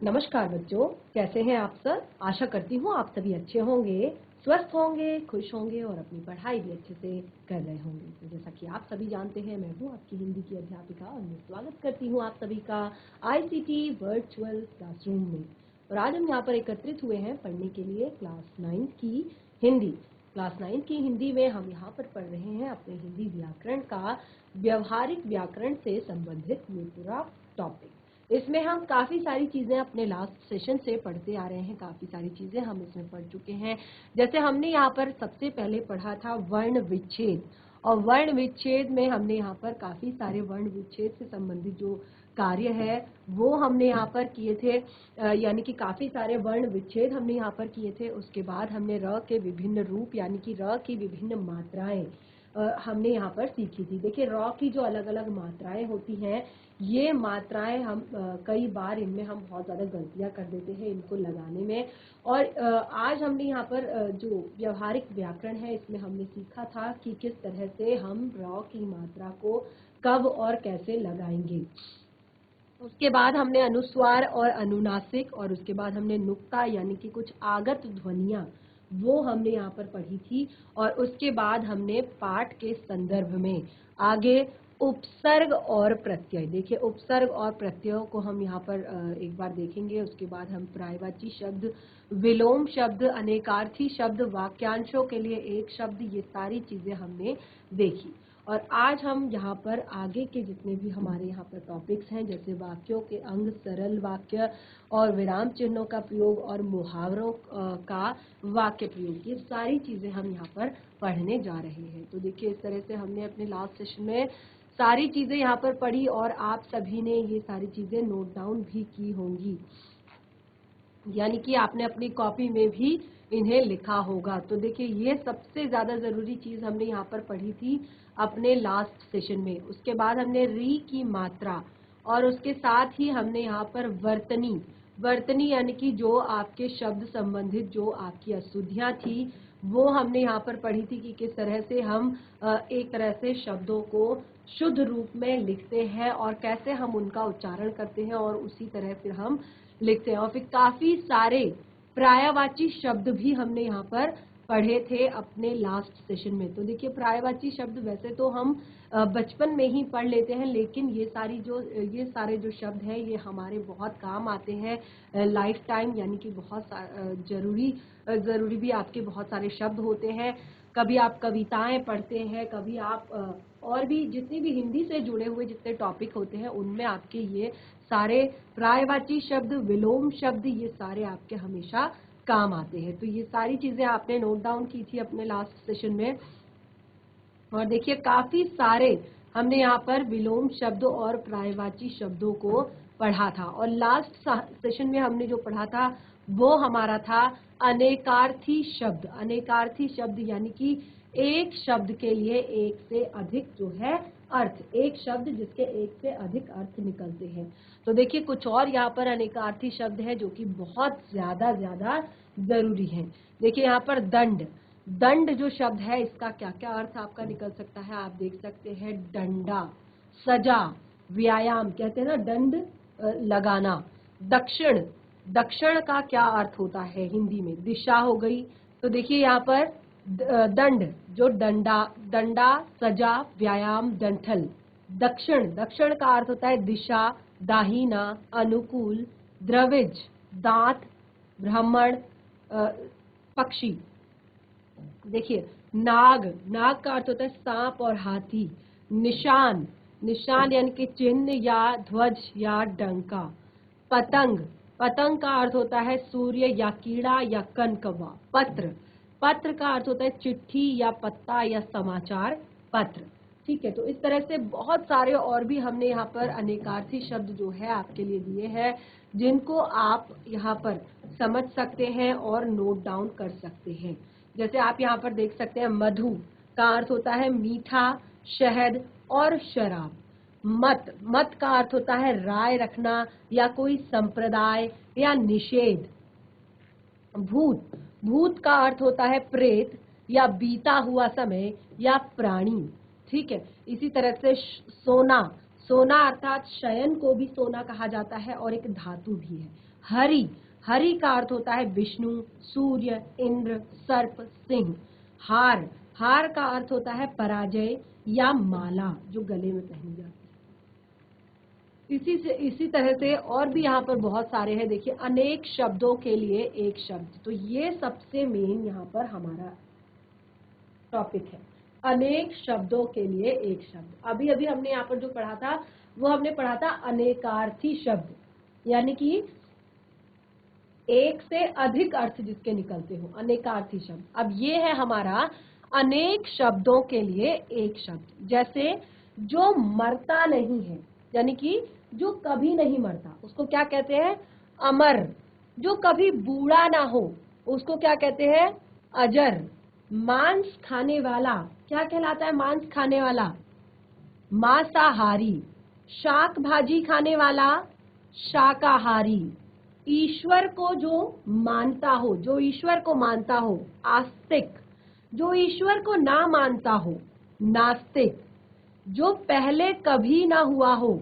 नमस्कार बच्चों, कैसे हैं आप सब। आशा करती हूँ आप सभी अच्छे होंगे, स्वस्थ होंगे, खुश होंगे और अपनी पढ़ाई भी अच्छे से कर रहे होंगे। तो जैसा कि आप सभी जानते हैं, मैं हूँ आपकी हिंदी की अध्यापिका और मैं स्वागत करती हूँ आप सभी का आईसीटी वर्चुअल क्लासरूम में। और आज हम यहाँ पर एकत्रित हुए हैं पढ़ने के लिए क्लास 9 की हिंदी। क्लास 9 की हिंदी में हम यहाँ पर पढ़ रहे हैं अपने हिंदी व्याकरण का व्यवहारिक व्याकरण से संबंधित ये पूरा टॉपिक। इसमें हम काफ़ी सारी चीज़ें अपने लास्ट सेशन से पढ़ते आ रहे हैं, काफ़ी सारी चीज़ें हम इसमें पढ़ चुके हैं। जैसे हमने यहाँ पर सबसे पहले पढ़ा था वर्ण विच्छेद, और वर्ण विच्छेद में हमने यहाँ पर काफ़ी सारे वर्ण विच्छेद से संबंधित जो कार्य है वो हमने यहाँ पर किए थे, यानी कि काफ़ी सारे वर्ण विच्छेद हमने यहाँ पर किए थे। उसके बाद हमने र के विभिन्न रूप यानी कि र की विभिन्न मात्राएं हमने यहाँ पर सीखी थी। देखिए, र की जो अलग अलग मात्राएं होती हैं, ये मात्राएं हम कई बार इनमें हम बहुत ज़्यादा गलतियां कर देते हैं इनको लगाने में। और आज हमने यहाँ पर जो व्यवहारिक व्याकरण है इसमें हमने सीखा था कि किस तरह से हम र की मात्रा को कब और कैसे लगाएंगे। उसके बाद हमने अनुस्वार और अनुनासिक, और उसके बाद हमने नुक्ता यानी कि कुछ आगत ध्वनियां वो हमने यहाँ पर पढ़ी थी। और उसके बाद हमने पाठ के संदर्भ में आगे उपसर्ग और प्रत्यय, देखिए उपसर्ग और प्रत्ययों को हम यहाँ पर एक बार देखेंगे। उसके बाद हम पर्यायवाची शब्द, विलोम शब्द, अनेकार्थी शब्द, वाक्यांशों के लिए एक शब्द, ये सारी चीजें हमने देखी। और आज हम यहाँ पर आगे के जितने भी हमारे यहाँ पर टॉपिक्स हैं, जैसे वाक्यों के अंग, सरल वाक्य और विराम चिन्हों का प्रयोग और मुहावरों का वाक्य प्रयोग, ये सारी चीज़ें हम यहाँ पर पढ़ने जा रहे हैं। तो देखिए, इस तरह से हमने अपने लास्ट सेशन में सारी चीज़ें यहाँ पर पढ़ी और आप सभी ने ये सारी चीज़ें नोट डाउन भी की होंगी, यानी कि आपने अपनी कॉपी में भी इन्हें लिखा होगा। तो देखिए, ये सबसे ज़्यादा ज़रूरी चीज़ हमने यहाँ पर पढ़ी थी अपने लास्ट सेशन में। उसके बाद हमने री की मात्रा, और उसके साथ ही हमने यहाँ पर वर्तनी, वर्तनी यानी कि जो आपके शब्द संबंधित जो आपकी अशुद्धियाँ थी वो हमने यहाँ पर पढ़ी थी कि किस तरह से हम एक तरह से शब्दों को शुद्ध रूप में लिखते हैं और कैसे हम उनका उच्चारण करते हैं और उसी तरह फिर हम लिखते हैं। और फिर काफ़ी सारे पर्यायवाची शब्द भी हमने यहाँ पर पढ़े थे अपने लास्ट सेशन में। तो देखिए, पर्यायवाची शब्द वैसे तो हम बचपन में ही पढ़ लेते हैं, लेकिन ये सारे जो शब्द हैं ये हमारे बहुत काम आते हैं लाइफ टाइम, यानी कि बहुत ज़रूरी भी आपके बहुत सारे शब्द होते हैं। कभी आप कविताएं पढ़ते हैं, कभी आप और भी जितनी भी हिंदी से जुड़े हुए जितने टॉपिक होते हैं उनमें आपके ये सारे पर्यायवाची शब्द, विलोम शब्द, ये सारे आपके हमेशा काम आते हैं। तो ये सारी चीज़ें आपने नोट डाउन की थी अपने लास्ट सेशन में। और देखिए, काफ़ी सारे हमने यहाँ पर विलोम शब्दों और पर्यायवाची शब्दों को पढ़ा था। और लास्ट सेशन में हमने जो पढ़ा था वो हमारा था अनेकार्थी शब्द। अनेकार्थी शब्द यानी कि एक शब्द के लिए एक से अधिक जो है अर्थ, एक शब्द जिसके एक से अधिक अर्थ निकलते हैं। तो देखिए, कुछ और यहाँ पर अनेकार्थी शब्द है जो कि बहुत ज़्यादा ज़रूरी है। देखिए, यहाँ पर दंड, दंड जो शब्द है इसका क्या क्या अर्थ आपका निकल सकता है, आप देख सकते हैं। डंडा, सजा, व्यायाम, कहते हैं ना दंड लगाना। दक्षिण, दक्षिण का क्या अर्थ होता है हिंदी में, दिशा हो गई। तो देखिए, यहाँ पर दंड जो डंडा, डंडा, सजा, व्यायाम, डंठल। दक्षिण, दक्षिण का अर्थ होता है दिशा, दाहिना, अनुकूल। द्रविज, दांत, ब्राह्मण, पक्षी। देखिए, नाग, नाग का अर्थ होता है सांप और हाथी। निशान, निशान यानी कि चिन्ह या ध्वज या डंका। पतंग, पतंग का अर्थ होता है सूर्य या कीड़ा या कनकवा। पत्र, पत्र का अर्थ होता है चिट्ठी या पत्ता या समाचार पत्र। ठीक है, तो इस तरह से बहुत सारे और भी हमने यहाँ पर अनेकार्थी शब्द जो है आपके लिए दिए हैं, जिनको आप यहाँ पर समझ सकते हैं और नोट डाउन कर सकते हैं। जैसे आप यहाँ पर देख सकते हैं, मधु का अर्थ होता है मीठा, शहद और शराब। मत, मत का अर्थ होता है राय रखना या कोई संप्रदाय या निषेध। भूत, भूत का अर्थ होता है प्रेत या बीता हुआ समय या प्राणी। ठीक है, इसी तरह से सोना, सोना अर्थात शयन को भी सोना कहा जाता है और एक धातु भी है। हरि, हरि का अर्थ होता है विष्णु, सूर्य, इंद्र, सर्प, सिंह। हार, हार का अर्थ होता है पराजय या माला जो गले में पहनी जाती है। इसी तरह से और भी यहाँ पर बहुत सारे हैं। देखिए, अनेक शब्दों के लिए एक शब्द, तो ये सबसे मेन यहाँ पर हमारा टॉपिक है, अनेक शब्दों के लिए एक शब्द। अभी अभी हमने यहाँ पर जो पढ़ा था वो हमने पढ़ा था अनेकार्थी शब्द, यानी कि एक से अधिक अर्थ जिसके निकलते हो, अनेकार्थी शब्द। अब ये है हमारा अनेक शब्दों के लिए एक शब्द। जैसे जो मरता नहीं है, यानी कि जो कभी नहीं मरता, उसको क्या कहते हैं? अमर। जो कभी बूढ़ा ना हो, उसको क्या कहते हैं? अजर। मांस खाने वाला क्या कहलाता है? मांस खाने वाला मांसाहारी। शाक भाजी खाने वाला शाकाहारी। ईश्वर को जो मानता हो, जो ईश्वर को मानता हो, आस्तिक। जो ईश्वर को ना मानता हो, नास्तिक। जो पहले कभी ना हुआ हो,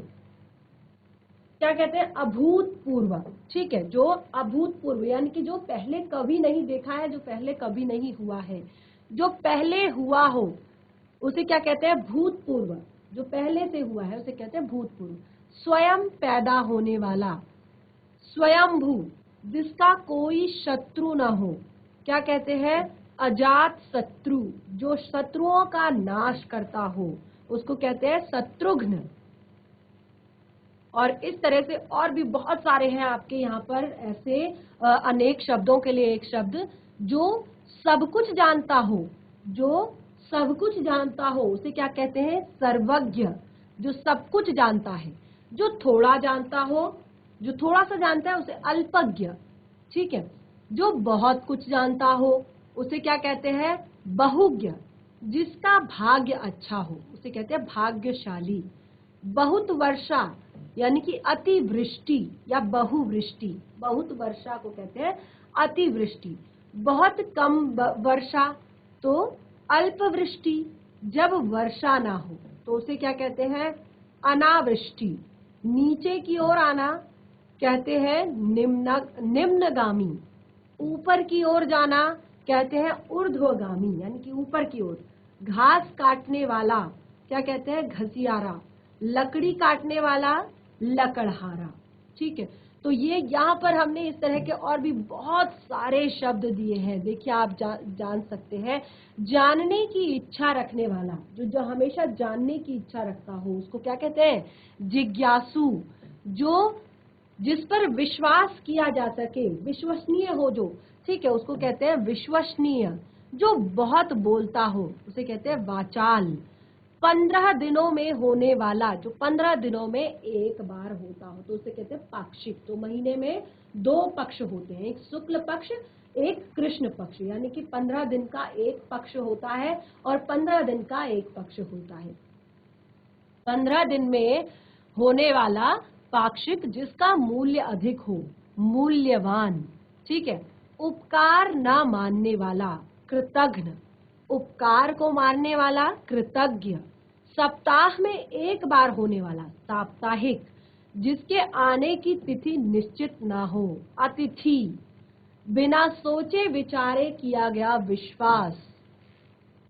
क्या कहते हैं? अभूतपूर्व। ठीक है, जो अभूतपूर्व यानी कि जो पहले कभी नहीं देखा है, जो पहले कभी नहीं हुआ है। जो पहले हुआ हो उसे क्या कहते हैं? भूतपूर्व। जो पहले से हुआ है उसे कहते हैं भूतपूर्व। स्वयं पैदा होने वाला स्वयंभू। जिसका कोई शत्रु न हो, क्या कहते हैं? अजात शत्रु। जो शत्रुओं का नाश करता हो उसको कहते हैं शत्रुघ्न। और इस तरह से और भी बहुत सारे हैं आपके यहाँ पर ऐसे अनेक शब्दों के लिए एक शब्द। जो सब कुछ जानता हो, जो सब कुछ जानता हो उसे क्या कहते हैं? सर्वज्ञ। जो सब कुछ जानता है। जो थोड़ा जानता हो, जो थोड़ा सा जानता है उसे अल्पज्ञ। ठीक है, जो बहुत कुछ जानता हो उसे क्या कहते हैं? बहुज्ञ। जिसका भाग्य अच्छा हो उसे कहते हैं भाग्यशाली। बहुत वर्षा यानी कि अतिवृष्टि या बहुवृष्टि। बहुत वर्षा को कहते हैं अतिवृष्टि। बहुत कम वर्षा तो अल्पवृष्टि। जब वर्षा ना हो तो उसे क्या कहते हैं? अनावृष्टि। नीचे की ओर आना कहते हैं निम्नगामी। ऊपर की ओर जाना कहते हैं ऊर्ध्वगामी, यानी कि ऊपर की ओर। घास काटने वाला क्या कहते हैं? घसियारा। लकड़ी काटने वाला लकड़हारा। ठीक है, तो ये यहाँ पर हमने इस तरह के और भी बहुत सारे शब्द दिए हैं। देखिए, आप जान सकते हैं। जानने की इच्छा रखने वाला, जो हमेशा जानने की इच्छा रखता हो उसको क्या कहते हैं? जिज्ञासु। जो जिस पर विश्वास किया जा सके, विश्वसनीय हो जो, ठीक है, उसको कहते हैं विश्वसनीय। जो बहुत बोलता हो उसे कहते हैं वाचाल। 15 दिनों में होने वाला, जो 15 दिनों में एक बार होता हो तो उसे कहते हैं पाक्षिक। तो महीने में 2 पक्ष होते हैं, एक शुक्ल पक्ष, एक कृष्ण पक्ष, यानी कि 15 दिन का एक पक्ष होता है और 15 दिन का एक पक्ष होता है। 15 दिन में होने वाला पाक्षिक, जिसका मूल्य अधिक हो, मूल्यवान। ठीक है, उपकार न मानने वाला कृतघ्न। उपकार को मानने वाला कृतज्ञ। सप्ताह में एक बार होने वाला साप्ताहिक। जिसके आने की तिथि निश्चित ना हो, अतिथि। बिना सोचे विचारे किया गया विश्वास,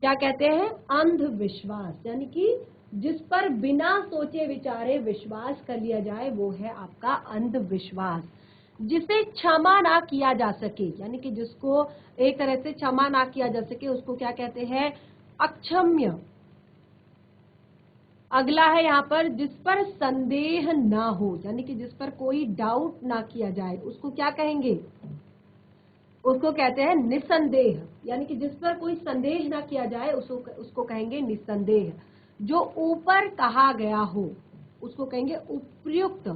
क्या कहते हैं? अंधविश्वास। यानी कि जिस पर बिना सोचे विचारे विश्वास कर लिया जाए वो है आपका अंधविश्वास। जिसे क्षमा ना किया जा सके, यानी कि जिसको एक तरह से क्षमा ना किया जा सके उसको क्या कहते हैं? अक्षम्य। अगला है यहाँ पर जिस पर संदेह ना हो, यानी कि जिस पर कोई डाउट ना किया जाए उसको क्या कहेंगे? उसको कहते हैं निसंदेह। यानी कि जिस पर कोई संदेह ना किया जाए उसको कहेंगे निसंदेह। जो ऊपर कहा गया हो उसको कहेंगे उपयुक्त।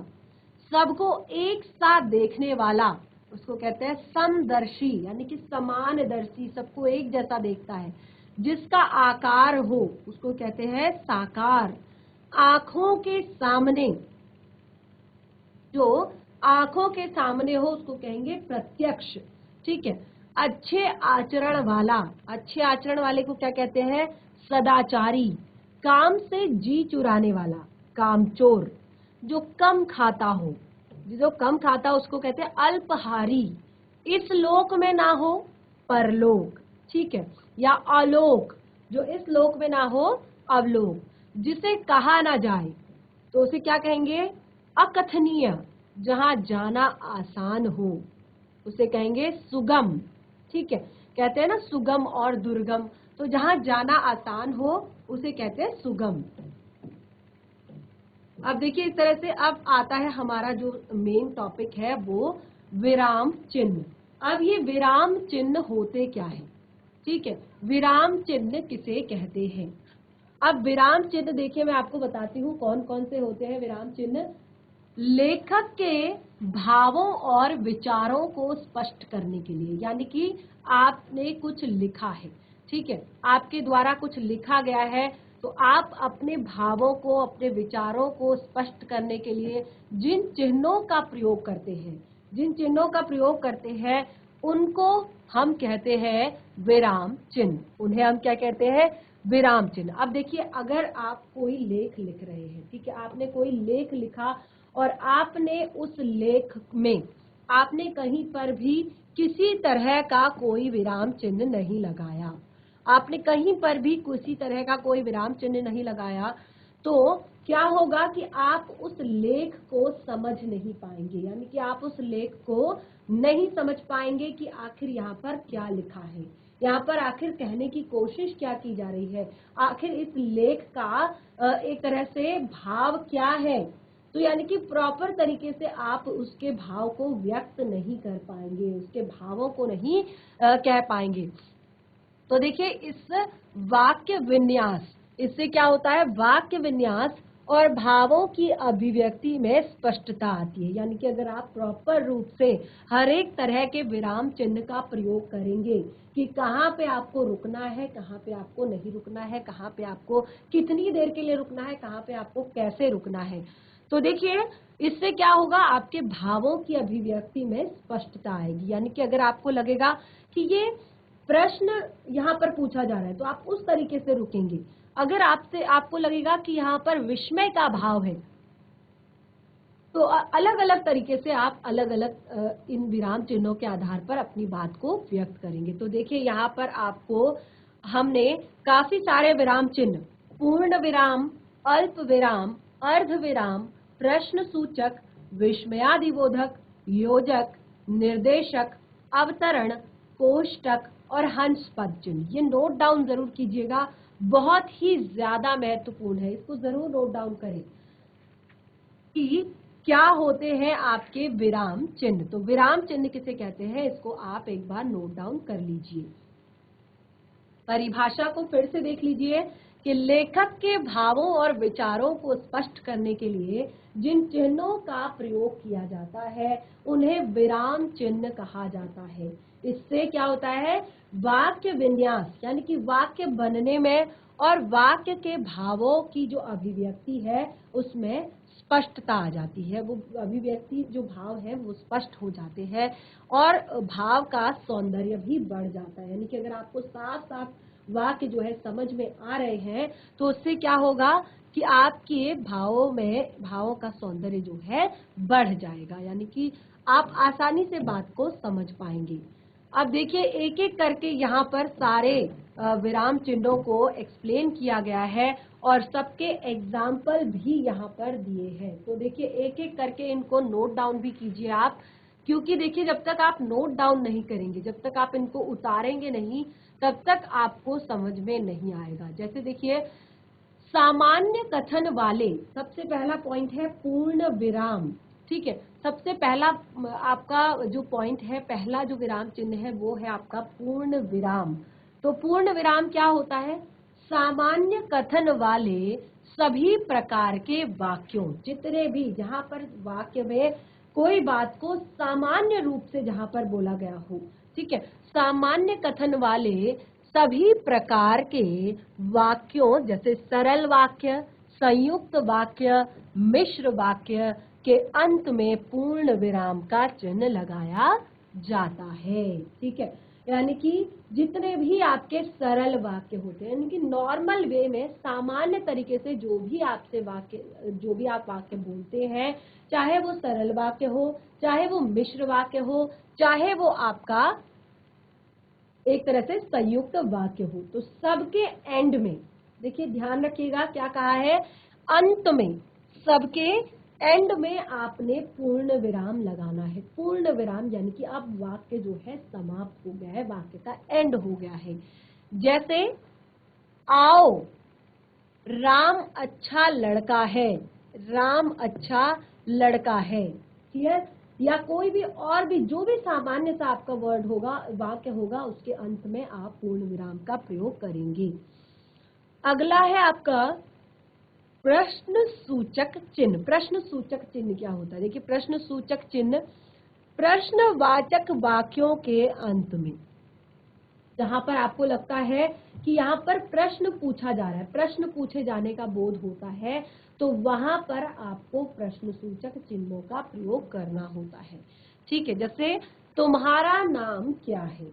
सबको एक साथ देखने वाला उसको कहते हैं समदर्शी, यानी कि समानदर्शी, सबको एक जैसा देखता है। जिसका आकार हो उसको कहते हैं साकार। आंखों के सामने, जो आंखों के सामने हो उसको कहेंगे प्रत्यक्ष। ठीक है, अच्छे आचरण वाला, अच्छे आचरण वाले को क्या कहते हैं? सदाचारी। काम से जी चुराने वाला, कामचोर, जो कम खाता हो, जो कम खाता उसको कहते हैं अल्पहारी, इस लोक में ना हो परलोक, ठीक है, या अलोक, जो इस लोक में ना हो अवलोक, जिसे कहा ना जाए तो उसे क्या कहेंगे, अकथनीय, जहां जाना आसान हो उसे कहेंगे सुगम, ठीक है, कहते हैं ना सुगम और दुर्गम, तो जहां जाना आसान हो उसे कहते हैं सुगम। अब देखिए इस तरह से अब आता है हमारा जो मेन टॉपिक है वो विराम चिन्ह। अब ये विराम चिन्ह होते क्या है, ठीक है, विराम चिन्ह किसे कहते हैं। अब विराम चिन्ह देखिए मैं आपको बताती हूँ कौन कौन से होते हैं विराम चिन्ह। लेखक के भावों और विचारों को स्पष्ट करने के लिए, यानी कि आपने कुछ लिखा है, ठीक है, आपके द्वारा कुछ लिखा गया है, तो आप अपने भावों को, अपने विचारों को स्पष्ट करने के लिए जिन चिन्हों का प्रयोग करते हैं, जिन चिन्हों का प्रयोग करते हैं उनको हम कहते हैं विराम चिन्ह। उन्हें हम क्या कहते हैं, विराम चिन्ह। अब देखिए अगर आप कोई लेख लिख रहे हैं, ठीक है, आपने कोई लेख लिखा और आपने उस लेख में आपने कहीं पर भी किसी तरह का कोई विराम चिन्ह नहीं लगाया, आपने कहीं पर भी किसी तरह का कोई विराम चिन्ह नहीं लगाया, तो क्या होगा कि आप उस लेख को समझ नहीं पाएंगे, यानी कि आप उस लेख को नहीं समझ पाएंगे कि आखिर यहाँ पर क्या लिखा है, यहाँ पर आखिर कहने की कोशिश क्या की जा रही है, आखिर इस लेख का एक तरह से भाव क्या है। तो यानी कि प्रॉपर तरीके से आप उसके भाव को व्यक्त नहीं कर पाएंगे, उसके भावों को नहीं कह पाएंगे। तो देखिए इस वाक्य विन्यास, इससे क्या होता है, वाक्य विन्यास और भावों की अभिव्यक्ति में स्पष्टता आती है। यानी कि अगर आप प्रॉपर रूप से हर एक तरह के विराम चिन्ह का प्रयोग करेंगे कि कहाँ पे आपको रुकना है, कहाँ पे आपको नहीं रुकना है, कहाँ पे आपको कितनी देर के लिए रुकना है, कहाँ पे आपको कैसे रुकना है, तो देखिए इससे क्या होगा, आपके भावों की अभिव्यक्ति में स्पष्टता आएगी। यानी कि अगर आपको लगेगा कि ये प्रश्न यहाँ पर पूछा जा रहा है तो आप उस तरीके से रुकेंगे। अगर आपको लगेगा कि यहाँ पर विस्मय का भाव है तो अलग अलग तरीके से आप अलग अलग इन विराम चिन्हों के आधार पर अपनी बात को व्यक्त करेंगे। तो देखिए यहाँ पर आपको हमने काफी सारे विराम चिन्ह, पूर्ण विराम, अल्प विराम, अर्ध विराम, प्रश्न सूचक, विस्मयादिबोधक, योजक, निर्देशक, अवतरण, कोष्टक और हंस पद चिन्ह, ये नोट डाउन जरूर कीजिएगा, बहुत ही ज्यादा महत्वपूर्ण है, इसको जरूर नोट डाउन करें कि क्या होते हैं आपके विराम चिन्ह। तो विराम चिन्ह किसे कहते हैं, इसको आप एक बार नोट डाउन कर लीजिए। परिभाषा को फिर से देख लीजिए कि लेखक के भावों और विचारों को स्पष्ट करने के लिए जिन चिन्हों का प्रयोग किया जाता है उन्हें विराम चिन्ह कहा जाता है। इससे क्या होता है, वाक्य विन्यास, यानी कि वाक्य बनने में और वाक्य के भावों की जो अभिव्यक्ति है उसमें स्पष्टता आ जाती है, वो अभिव्यक्ति जो भाव है वो स्पष्ट हो जाते हैं और भाव का सौंदर्य भी बढ़ जाता है। यानी कि अगर आपको साफ साफ वाक्य जो है समझ में आ रहे हैं तो उससे क्या होगा कि आपके भावों का सौंदर्य जो है बढ़ जाएगा, यानी कि आप आसानी से बात को समझ पाएंगे। अब देखिए एक एक करके यहाँ पर सारे विराम चिन्हों को एक्सप्लेन किया गया है और सबके एग्जाम्पल भी यहाँ पर दिए हैं। तो देखिए एक एक करके इनको नोट डाउन भी कीजिए आप, क्योंकि देखिए जब तक आप नोट डाउन नहीं करेंगे, जब तक आप इनको उतारेंगे नहीं, तब तक आपको समझ में नहीं आएगा। जैसे देखिए सामान्य कथन वाले, सबसे पहला पॉइंट है पूर्ण विराम, ठीक है, सबसे पहला आपका जो पॉइंट है, पहला जो विराम चिन्ह है वो है आपका पूर्ण विराम। तो पूर्ण विराम क्या होता है, सामान्य कथन वाले सभी प्रकार के वाक्यों, जितने भी जहां पर वाक्य में कोई बात को सामान्य रूप से जहां पर बोला गया हो, ठीक है, सामान्य कथन वाले सभी प्रकार के वाक्यों, जैसे सरल वाक्य, संयुक्त वाक्य, मिश्र वाक्य के अंत में पूर्ण विराम का चिन्ह लगाया जाता है, ठीक है। यानी कि जितने भी आपके सरल वाक्य होते हैं, यानी कि नॉर्मल वे में सामान्य तरीके से जो भी आप वाक्य बोलते हैं, चाहे वो सरल वाक्य हो, चाहे वो मिश्र वाक्य हो, चाहे वो आपका एक तरह से संयुक्त वाक्य हो, तो सबके एंड में देखिए, ध्यान रखिएगा क्या कहा है, अंत में, सबके एंड में आपने पूर्ण विराम लगाना है। पूर्ण विराम यानी कि अब वाक्य जो है समाप्त हो गया है, वाक्य का एंड हो गया है। जैसे आओ, राम अच्छा लड़का है, राम अच्छा लड़का है, क्लियर। या कोई भी और भी जो भी सामान्य सा आपका वर्ड होगा, वाक्य होगा, उसके अंत में आप पूर्ण विराम का प्रयोग करेंगे। अगला है आपका प्रश्न सूचक चिन्ह। प्रश्न सूचक चिन्ह क्या होता है? देखिए, प्रश्न सूचक चिन्ह प्रश्नवाचक वाक्यों के अंत में, जहां पर आपको लगता है कि यहाँ पर प्रश्न पूछा जा रहा है, प्रश्न पूछे जाने का बोध होता है, तो वहां पर आपको प्रश्न सूचक चिन्हों का प्रयोग करना होता है। ठीक है, जैसे तुम्हारा नाम क्या है,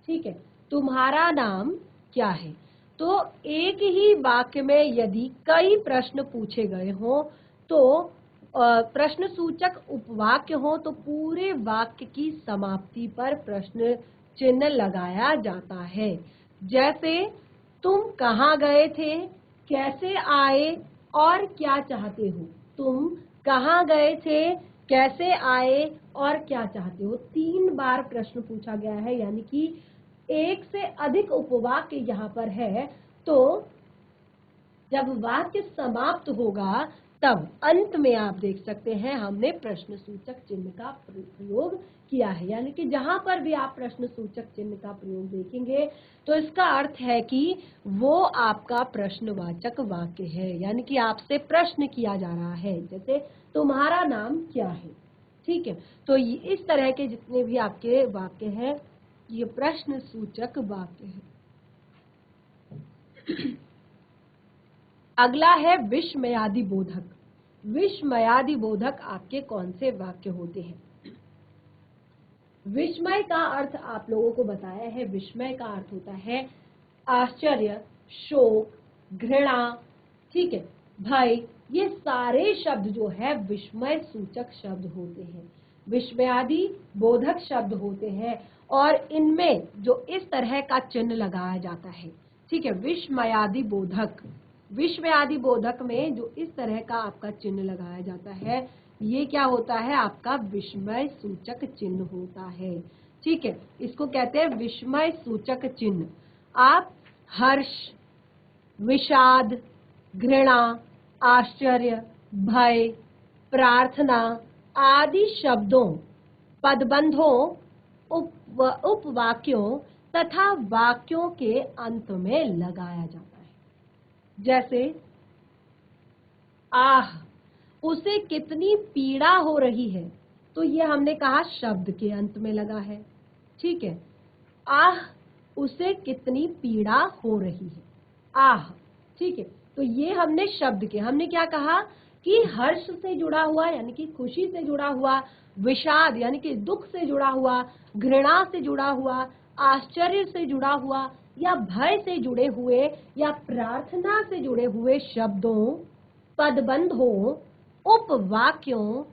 ठीक है, तुम्हारा नाम क्या है। तो एक ही वाक्य में यदि कई प्रश्न पूछे गए हों, तो प्रश्न सूचक उपवाक्य हो, तो पूरे वाक्य की समाप्ति पर प्रश्न चिन्ह लगाया जाता है। जैसे तुम कहाँ गए थे, कैसे आए और क्या चाहते हो। तुम कहाँ गए थे, कैसे आए और क्या चाहते हो, 3 बार प्रश्न पूछा गया है, यानी कि एक से अधिक उपवाक्य यहाँ पर है। तो जब वाक्य समाप्त होगा, तब अंत में आप देख सकते हैं हमने प्रश्न सूचक चिन्ह का प्रयोग किया है। यानी कि जहां पर भी आप प्रश्न सूचक चिन्ह का प्रयोग देखेंगे, तो इसका अर्थ है कि वो आपका प्रश्नवाचक वाक्य है, यानी कि आपसे प्रश्न किया जा रहा है। जैसे तुम्हारा नाम क्या है, ठीक है। तो इस तरह के जितने भी आपके वाक्य हैं, ये प्रश्न सूचक वाक्य है। अगला है विस्मयादि बोधक। विस्मयादि बोधक आपके कौन से वाक्य होते हैं? विस्मय का अर्थ आप लोगों को बताया है। विस्मय का अर्थ होता है आश्चर्य, शोक, घृणा, ठीक है, भय। ये सारे शब्द जो है विस्मय सूचक शब्द होते हैं, विस्मयादि बोधक शब्द होते हैं, और इनमें जो इस तरह का चिन्ह लगाया जाता है, ठीक है, विस्मयादि बोधक। विस्मयादि बोधक में जो इस तरह का आपका चिन्ह लगाया जाता है, ये क्या होता है? आपका विस्मय सूचक चिन्ह होता है, ठीक है। इसको कहते हैं विस्मय सूचक चिन्ह। आप हर्ष, विषाद, घृणा, आश्चर्य, भय, प्रार्थना आदि शब्दों, पदबंधों, उपवाक्यों तथा वाक्यों के अंत में लगाया जाता है। जैसे आह, उसे कितनी पीड़ा हो रही है, तो ये हमने कहा शब्द के अंत में लगा है, ठीक है। आह, उसे कितनी पीड़ा हो रही है, आह, ठीक है। तो ये हमने शब्द के, हमने क्या कहा कि हर्ष से जुड़ा हुआ यानी कि खुशी से जुड़ा हुआ, विषाद यानी कि दुख से जुड़ा हुआ, घृणा से जुड़ा हुआ, आश्चर्य से जुड़ा हुआ, या भय से जुड़े हुए, या प्रार्थना से जुड़े हुए शब्दों, पदबंधों, उपवाक्यों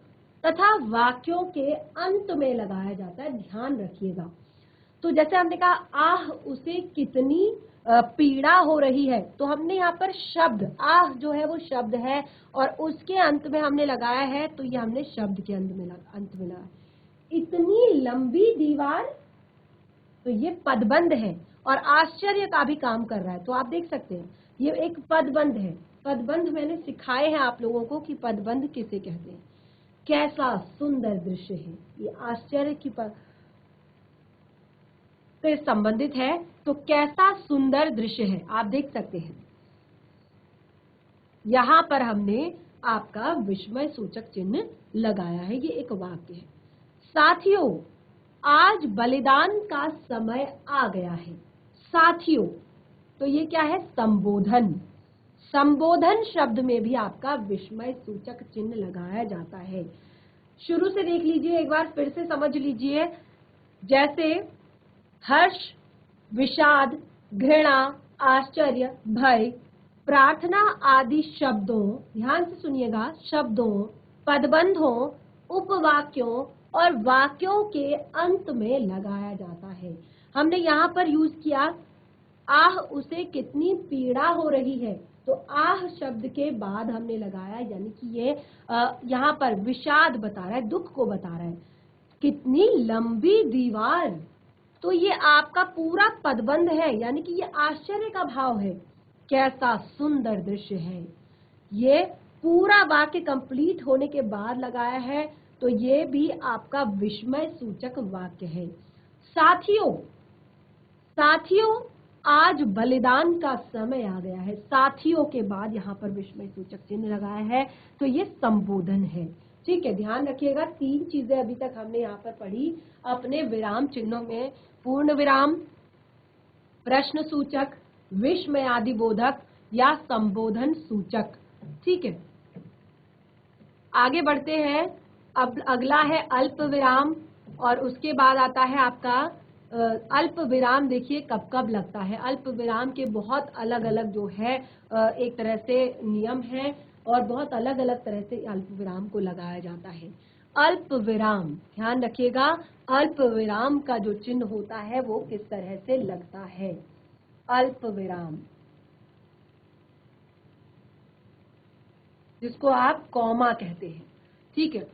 तथा वाक्यों के अंत में लगाया जाता है। ध्यान रखिएगा। तो जैसे हमने कहा आह, उसे कितनी पीड़ा हो रही है, तो हमने यहाँ पर शब्द आह जो है वो शब्द है, और उसके अंत में हमने लगाया है, तो ये हमने शब्द के अंत में लगाया। इतनी लंबी दीवार, तो ये पदबंध है, और आश्चर्य का भी काम कर रहा है। तो आप देख सकते हैं ये एक पदबंध है। पदबंध मैंने सिखाए हैं आप लोगों को कि पदबंध किसे कहते हैं। कैसा सुंदर दृश्य है, ये आश्चर्य की से संबंधित है। तो कैसा सुंदर दृश्य है, आप देख सकते हैं यहां पर हमने आपका विस्मय सूचक चिन्ह लगाया है। ये एक वाक्य है। साथियों, आज बलिदान का समय आ गया है। साथियों, तो ये क्या है? संबोधन। संबोधन शब्द में भी आपका विस्मय सूचक चिन्ह लगाया जाता है। शुरू से देख लीजिए एक बार, फिर से समझ लीजिए। जैसे हर्ष, विषाद, घृणा, आश्चर्य, भय, प्रार्थना आदि शब्दों, ध्यान से सुनिएगा, शब्दों, पदबंधों, उपवाक्यों और वाक्यों के अंत में लगाया जाता है। हमने यहाँ पर यूज किया आह उसे कितनी पीड़ा हो रही है, तो आह शब्द के बाद हमने लगाया, यानी कि ये यहाँ पर विषाद बता रहा है, दुख को बता रहा है। कितनी लंबी दीवार, तो ये आपका पूरा पदबंध है, यानी कि ये आश्चर्य का भाव है। कैसा सुंदर दृश्य है, ये पूरा वाक्य कंप्लीट होने के बाद लगाया है, तो ये भी आपका विस्मय सूचक वाक्य है। साथियों, साथियों आज बलिदान का समय आ गया है। साथियों के बाद यहाँ पर विस्मय सूचक चिन्ह लगाया है, तो ये संबोधन है। ठीक है, ध्यान रखिएगा, 3 चीजें अभी तक हमने यहाँ पर पढ़ी अपने विराम चिन्हों में, पूर्ण विराम, प्रश्न सूचक, विस्मयादिबोधक या संबोधन सूचक। ठीक है, आगे बढ़ते हैं। अब अगला है अल्प विराम, और उसके बाद आता है आपका अल्प विराम। देखिए कब कब लगता है। अल्प विराम के बहुत अलग अलग जो है एक तरह से नियम है, और बहुत अलग अलग तरह से अल्प विराम को लगाया जाता है। अल्प विराम, ध्यान रखिएगा, अल्प विराम का जो चिन्ह होता है वो किस तरह से लगता है। अल्प विराम, जिसको आप कॉमा कहते हैं। ठीक है,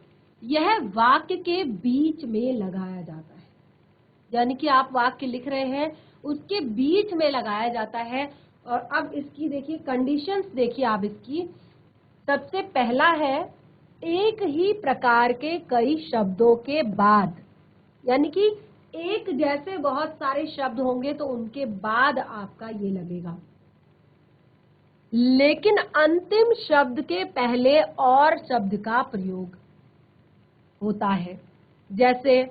यह वाक्य के बीच में लगाया जाता है, यानी कि आप वाक्य लिख रहे हैं उसके बीच में लगाया जाता है। और अब इसकी देखिए कंडीशंस, देखिए आप इसकी, सबसे पहला है एक ही प्रकार के कई शब्दों के बाद, यानी कि एक जैसे बहुत सारे शब्द होंगे तो उनके बाद आपका ये लगेगा, लेकिन अंतिम शब्द के पहले और शब्द का प्रयोग होता है। जैसे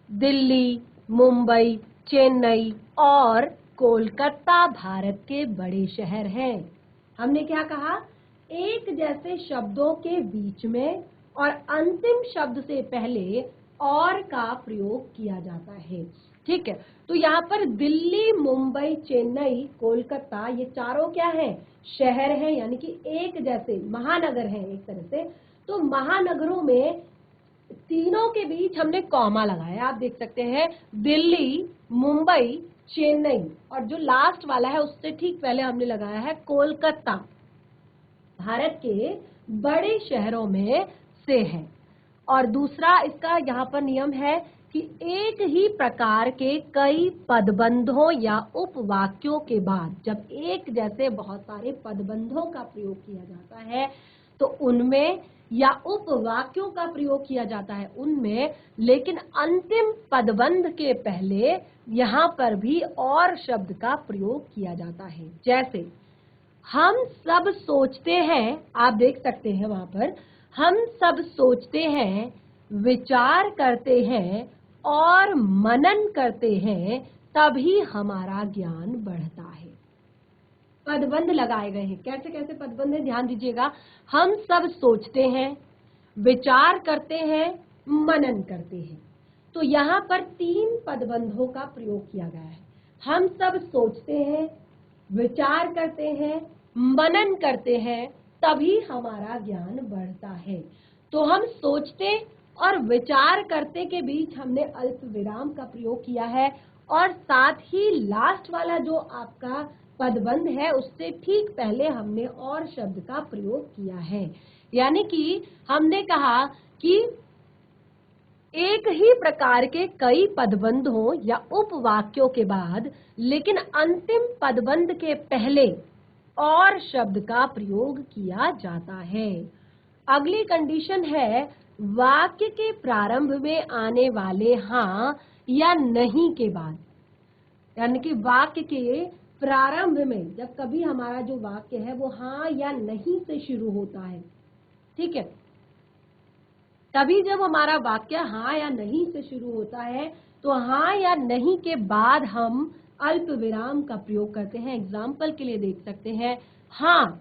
दिल्ली, मुंबई, चेन्नई और कोलकाता भारत के बड़े शहर हैं। हमने क्या कहा, एक जैसे शब्दों के बीच में और अंतिम शब्द से पहले और का प्रयोग किया जाता है। ठीक है, तो यहाँ पर दिल्ली, मुंबई, चेन्नई, कोलकाता, ये चारों क्या हैं, शहर हैं, यानी कि एक जैसे महानगर हैं एक तरह से। तो महानगरों में तीनों के बीच हमने कॉमा लगाया, आप देख सकते हैं, दिल्ली, मुंबई, चेन्नई, और जो लास्ट वाला है उससे ठीक पहले हमने लगाया है कोलकाता, भारत के बड़े शहरों में से है। और दूसरा इसका यहाँ पर नियम है कि एक ही प्रकार के कई पदबंधों या उपवाक्यों के बाद, जब एक जैसे बहुत सारे पदबंधों का प्रयोग किया जाता है तो उनमें, या उपवाक्यों का प्रयोग किया जाता है उनमें, लेकिन अंतिम पदबंध के पहले यहाँ पर भी और शब्द का प्रयोग किया जाता है। जैसे हम सब सोचते हैं, आप देख सकते हैं वहां पर, हम सब सोचते हैं, विचार करते हैं और मनन करते हैं, तभी हमारा ज्ञान बढ़ता है। पदबंध लगाए गए हैं। कैसे कैसे पदबंध है, ध्यान दीजिएगा। हम सब सोचते हैं, विचार करते हैं, मनन करते हैं। तो यहाँ पर 3 पदबंधों का प्रयोग किया गया है। हम सब सोचते हैं, विचार करते हैं, मनन करते हैं, तभी हमारा ज्ञान बढ़ता है। तो हम सोचते और विचार करते के बीच हमने अल्प विराम का प्रयोग किया है, और साथ ही लास्ट वाला जो आपका पदबंध है उससे ठीक पहले हमने और शब्द का प्रयोग किया है। यानी कि हमने कहा कि एक ही प्रकार के कई पदबंध हों या उपवाक्यों के बाद, लेकिन अंतिम पदबंध के पहले और शब्द का प्रयोग किया जाता है। अगली कंडीशन है वाक्य के प्रारंभ में आने वाले हाँ या नहीं के बाद, यानी कि वाक्य के प्रारंभ में जब कभी हमारा जो वाक्य है वो हाँ या नहीं से शुरू होता है, ठीक है, तभी जब हमारा वाक्य हाँ या नहीं से शुरू होता है तो हाँ या नहीं के बाद हम अल्प विराम का प्रयोग करते हैं। एग्जाम्पल के लिए देख सकते हैं, हाँ,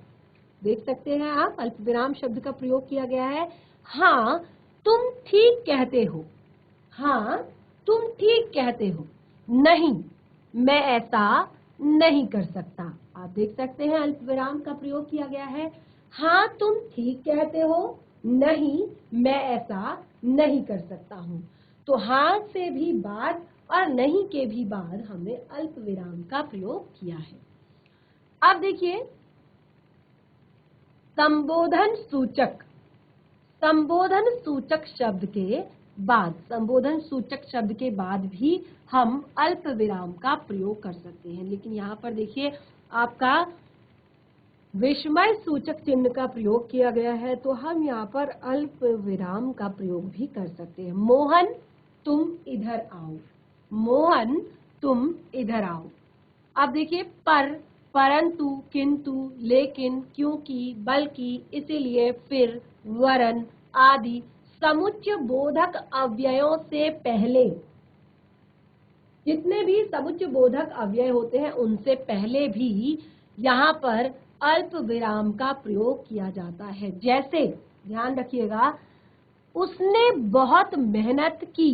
देख सकते हैं आप, अल्प विराम शब्द का प्रयोग किया गया है। हाँ तुम ठीक कहते हो, हाँ तुम ठीक कहते हो। नहीं, मैं ऐसा नहीं कर सकता। आप देख सकते हैं अल्प विराम का प्रयोग किया गया है। हाँ तुम ठीक कहते हो, नहीं मैं ऐसा नहीं कर सकता हूं। तो हाँ से भी बाद और नहीं के भी बाद हमने अल्प विराम का प्रयोग किया है। अब देखिए संबोधन सूचक शब्द के बाद, संबोधन सूचक शब्द के बाद भी हम अल्प विराम का प्रयोग कर सकते हैं। लेकिन यहाँ पर देखिए आपका विस्मय सूचक चिन्ह का प्रयोग किया गया है, तो हम यहाँ पर अल्प विराम का प्रयोग भी कर सकते हैं। मोहन तुम इधर आओ, मोहन तुम इधर आओ। अब देखिए पर, परंतु, किंतु, लेकिन, क्योंकि, बल्कि, इसीलिए, फिर, वरन आदि समुच्चय बोधक अव्ययों से पहले, जितने भी समुच्चय बोधक अव्यय होते हैं उनसे पहले भी यहाँ पर अल्प विराम का प्रयोग किया जाता है। जैसे ध्यान रखिएगा, उसने बहुत मेहनत की,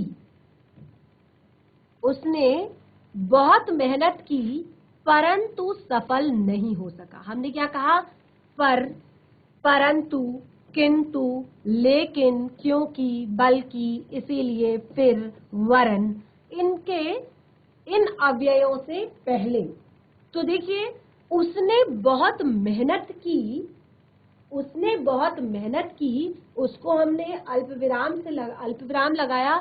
उसने बहुत मेहनत की परंतु सफल नहीं हो सका। हमने क्या कहा? पर, परंतु, किंतु, लेकिन, क्योंकि, बल्कि, इसीलिए, फिर, वरन, इन अव्ययों से पहले। तो देखिए उसने बहुत मेहनत की, उसने बहुत मेहनत की, उसको हमने अल्प विराम लगाया,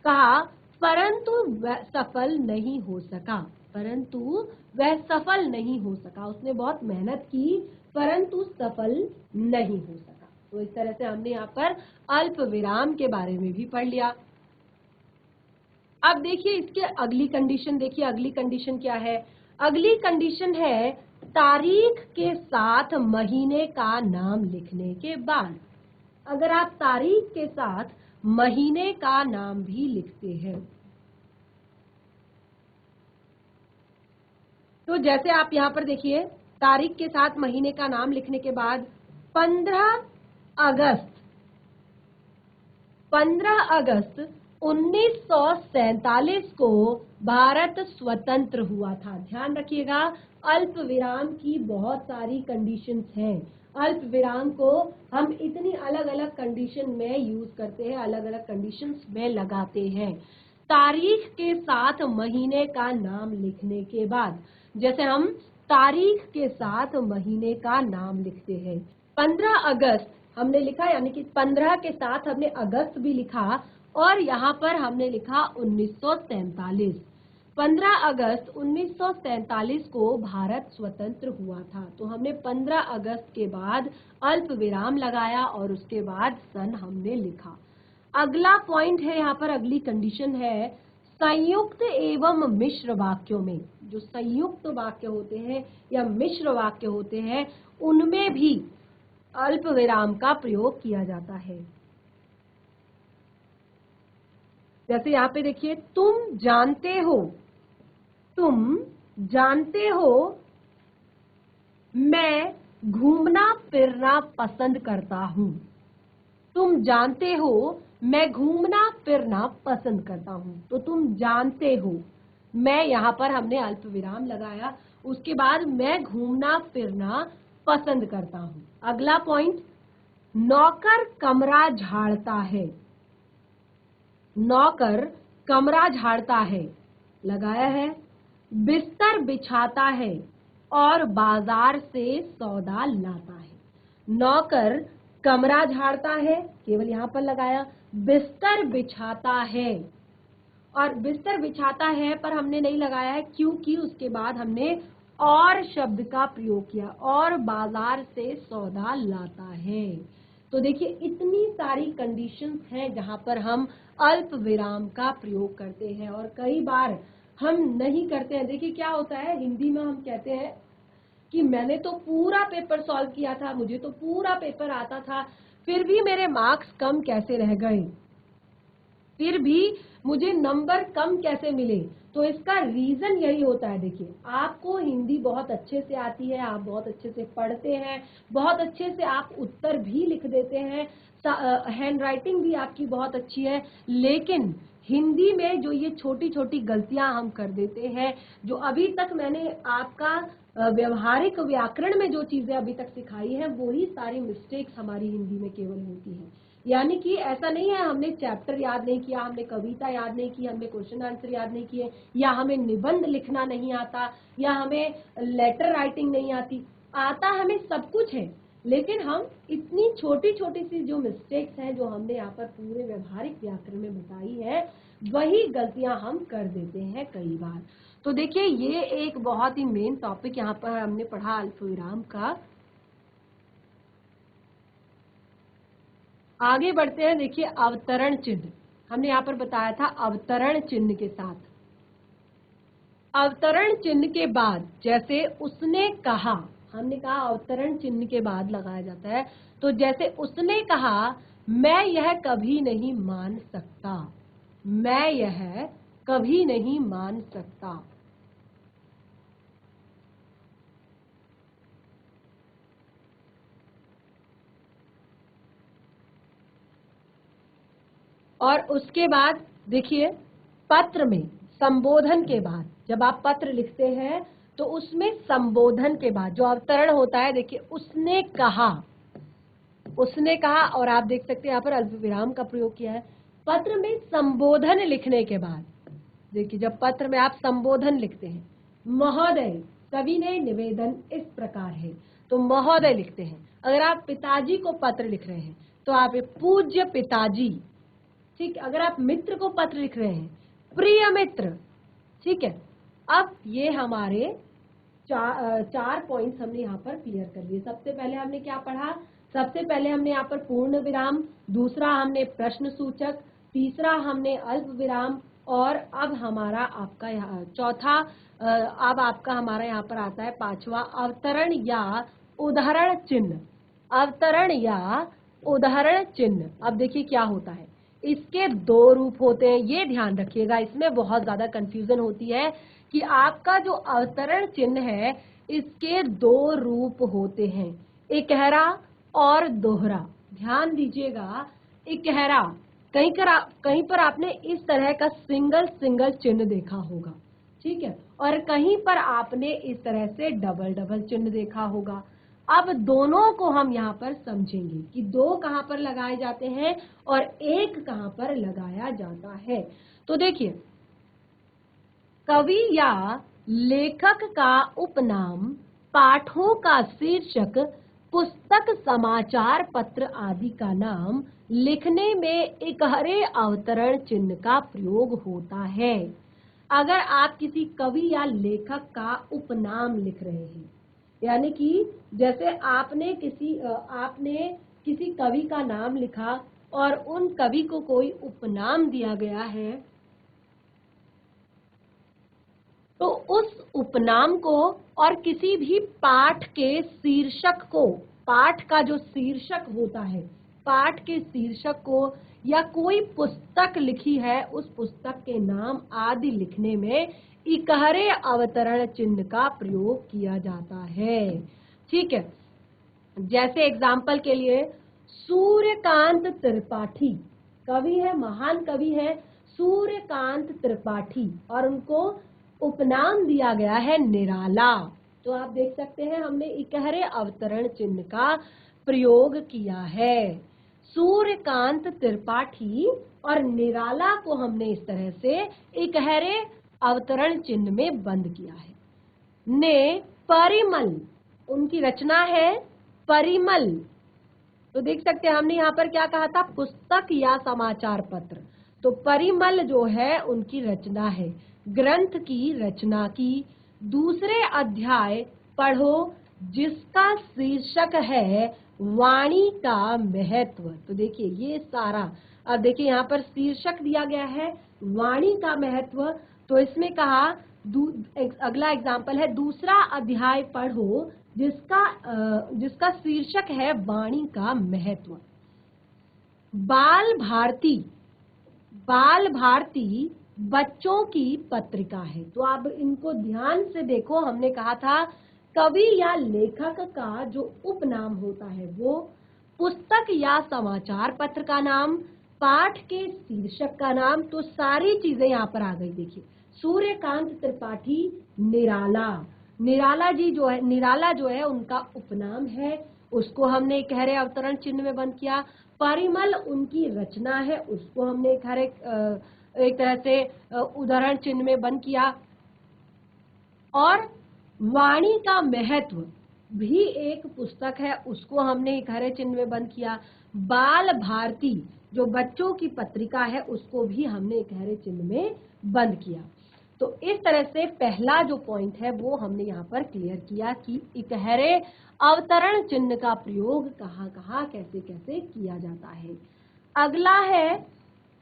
कहा परंतु वह सफल नहीं हो सका, परंतु वह सफल नहीं हो सका। उसने बहुत मेहनत की परंतु सफल नहीं हो सका। तो इस तरह से हमने यहाँ पर अल्प विराम के बारे में भी पढ़ लिया। अब देखिए इसके अगली कंडीशन, देखिए अगली कंडीशन क्या है? अगली कंडीशन है तारीख के साथ महीने का नाम लिखने के बाद। अगर आप तारीख के साथ महीने का नाम भी लिखते हैं, तो जैसे आप यहाँ पर देखिए तारीख के साथ महीने का नाम लिखने के बाद 15 अगस्त 1947 को भारत स्वतंत्र हुआ था। ध्यान रखिएगा अल्प विराम की बहुत सारी कंडीशंस हैं। अल्प विराम को हम इतनी अलग अलग कंडीशन में यूज करते हैं, अलग अलग कंडीशंस में लगाते हैं। तारीख के साथ महीने का नाम लिखने के बाद, जैसे हम तारीख के साथ महीने का नाम लिखते हैं, 15 अगस्त हमने लिखा, यानी कि 15 के साथ हमने अगस्त भी लिखा और यहाँ पर हमने लिखा 1947। 15 अगस्त 1947 को भारत स्वतंत्र हुआ था। तो हमने 15 अगस्त के बाद अल्प विराम लगाया और उसके बाद सन हमने लिखा। अगला पॉइंट है यहाँ पर, अगली कंडीशन है संयुक्त एवं मिश्र वाक्यों में। जो संयुक्त वाक्य होते हैं या मिश्र वाक्य होते हैं उनमें भी अल्प विराम का प्रयोग किया जाता है। जैसे यहाँ पे देखिए तुम जानते हो मैं घूमना फिरना पसंद करता हूँ। तुम जानते हो मैं घूमना फिरना पसंद करता हूँ। तो तुम जानते हो, मैं, यहाँ पर हमने अल्प विराम लगाया, उसके बाद मैं घूमना फिरना पसंद करता हूँ। अगला पॉइंट, नौकर कमरा झाड़ता है, नौकर कमरा झाड़ता है लगाया है। बिस्तर बिछाता है और बाजार से सौदा लाता है। नौकर कमरा झाड़ता है, केवल यहाँ पर लगाया। बिस्तर बिछाता है, और बिस्तर बिछाता है पर हमने नहीं लगाया है क्योंकि उसके बाद हमने और शब्द का प्रयोग किया, और बाजार से सौदा लाता है। तो देखिए इतनी सारी कंडीशंस हैं जहां पर हम अल्प विराम का प्रयोग करते हैं और कई बार हम नहीं करते हैं। देखिए क्या होता है, हिंदी में हम कहते हैं कि मैंने तो पूरा पेपर सॉल्व किया था, मुझे तो पूरा पेपर आता था, फिर भी मेरे मार्क्स कम कैसे रह गए, फिर भी मुझे नंबर कम कैसे मिले। तो इसका रीजन यही होता है। देखिए आपको हिंदी बहुत अच्छे से आती है, आप बहुत अच्छे से पढ़ते हैं, बहुत अच्छे से आप उत्तर भी लिख देते हैं, हैंड राइटिंग भी आपकी बहुत अच्छी है, लेकिन हिंदी में जो ये छोटी छोटी गलतियां हम कर देते हैं, जो अभी तक मैंने आपका व्यवहारिक व्याकरण में जो चीजें अभी तक सिखाई है, वही सारी मिस्टेक्स हमारी हिंदी में केवल होती है। यानी कि ऐसा नहीं है हमने चैप्टर याद नहीं किया, हमने कविता याद नहीं की, हमने क्वेश्चन आंसर याद नहीं किए, या हमें निबंध लिखना नहीं आता, या हमें लेटर राइटिंग नहीं आती। आता हमें सब कुछ है, लेकिन हम इतनी छोटी छोटी सी जो मिस्टेक्स हैं, जो हमने यहाँ पर पूरे व्यवहारिक व्याकरण में बताई है, वही गलतियां हम कर देते हैं कई बार। तो देखिए, ये एक बहुत ही मेन टॉपिक यहाँ पर हमने पढ़ा अल्पविराम का। आगे बढ़ते हैं। देखिए, अवतरण चिन्ह हमने यहाँ पर बताया था, अवतरण चिन्ह के साथ। अवतरण चिन्ह के बाद, जैसे उसने कहा, हमने कहा अवतरण चिन्ह के बाद लगाया जाता है, तो जैसे उसने कहा, मैं यह कभी नहीं मान सकता, मैं यह कभी नहीं मान सकता। और उसके बाद देखिए, पत्र में संबोधन के बाद, जब आप पत्र लिखते हैं तो उसमें संबोधन के बाद जो अवतरण होता है, देखिए उसने कहा, उसने कहा, और आप देख सकते हैं यहाँ पर अल्पविराम का प्रयोग किया है। पत्र में संबोधन लिखने के बाद, देखिए जब पत्र में आप संबोधन लिखते हैं, महोदय कवि ने निवेदन इस प्रकार है, तो महोदय लिखते हैं। अगर आप पिताजी को पत्र लिख रहे हैं तो आप पूज्य पिताजी, ठीक। अगर आप मित्र को पत्र लिख रहे हैं, प्रिय मित्र, ठीक है। अब ये हमारे चार पॉइंट्स हमने यहाँ पर क्लियर कर लिए। सबसे पहले हमने क्या पढ़ा? सबसे पहले हमने यहाँ पर पूर्ण विराम, दूसरा हमने प्रश्न सूचक, तीसरा हमने अल्प विराम, और अब हमारा आपका यहाँ चौथा, अब आपका हमारा यहाँ पर आता है पांचवा, अवतरण या उदाहरण चिन्ह। अवतरण या उदाहरण चिन्ह, अब देखिए क्या होता है, इसके दो रूप होते हैं, ये ध्यान रखिएगा। इसमें बहुत ज्यादा कंफ्यूजन होती है कि आपका जो अवतरण चिन्ह है, इसके दो रूप होते हैं, इकहरा और दोहरा। ध्यान दीजिएगा, इकहरा, कहीं पर आपने इस तरह का सिंगल सिंगल चिन्ह देखा होगा, ठीक है, और कहीं पर आपने इस तरह से डबल डबल चिन्ह देखा होगा। अब दोनों को हम यहाँ पर समझेंगे कि दो कहाँ पर लगाए जाते हैं और एक कहाँ पर लगाया जाता है। तो देखिए, कवि या लेखक का उपनाम, पाठों का शीर्षक, पुस्तक, समाचार पत्र आदि का नाम लिखने में इकहरे अवतरण चिन्ह का प्रयोग होता है। अगर आप किसी कवि या लेखक का उपनाम लिख रहे हैं, यानी कि जैसे आपने किसी कवि का नाम लिखा और उन कवि को कोई उपनाम दिया गया है, तो उस उपनाम को और किसी भी पाठ के शीर्षक को, पाठ का जो शीर्षक होता है, पाठ के शीर्षक को, या कोई पुस्तक लिखी है उस पुस्तक के नाम आदि लिखने में इकहरे अवतरण चिन्ह का प्रयोग किया जाता है, ठीक है। जैसे एग्जाम्पल के लिए, सूर्यकांत त्रिपाठी कवि है, महान कवि है सूर्यकांत त्रिपाठी, और उनको उपनाम दिया गया है निराला। तो आप देख सकते हैं हमने इकहरे अवतरण चिन्ह का प्रयोग किया है। सूर्यकांत त्रिपाठी और निराला को हमने इस तरह से इकहरे अवतरण चिन्ह में बंद किया है। ने परिमल, उनकी रचना है परिमल, तो देख सकते हैं हमने यहाँ पर क्या कहा था, पुस्तक या समाचार पत्र, तो परिमल जो है उनकी रचना है, ग्रंथ की रचना की। दूसरे अध्याय पढ़ो जिसका शीर्षक है वाणी का महत्व। तो देखिए ये सारा, अब देखिए यहाँ पर शीर्षक दिया गया है वाणी का महत्व, तो इसमें कहा अगला एग्जाम्पल है, दूसरा अध्याय पढ़ो जिसका शीर्षक है वाणी का महत्व। बाल भारती, बाल भारती बच्चों की पत्रिका है। तो आप इनको ध्यान से देखो, हमने कहा था कवि या लेखक का जो उपनाम होता है वो पुस्तक या समाचार पत्र का नाम, पाठ के शीर्षक का नाम, तो सारी चीजें यहाँ पर आ गई। देखिए, सूर्यकांत त्रिपाठी निराला, निराला जी जो है, निराला जो है उनका उपनाम है, उसको हमने इकहरे अवतरण चिन्ह में बंद किया। परिमल उनकी रचना है, उसको हमने एक तरह से उदाहरण चिन्ह में बंद किया। और वाणी का महत्व भी एक पुस्तक है, उसको हमने इकहरे चिन्ह में बंद किया। बाल भारती जो बच्चों की पत्रिका है, उसको भी हमने इकहरे चिन्ह में बंद किया। तो इस तरह से पहला जो पॉइंट है वो हमने यहाँ पर क्लियर किया कि इकहरे अवतरण चिन्ह का प्रयोग कहाँ कहाँ कैसे कैसे किया जाता है। अगला है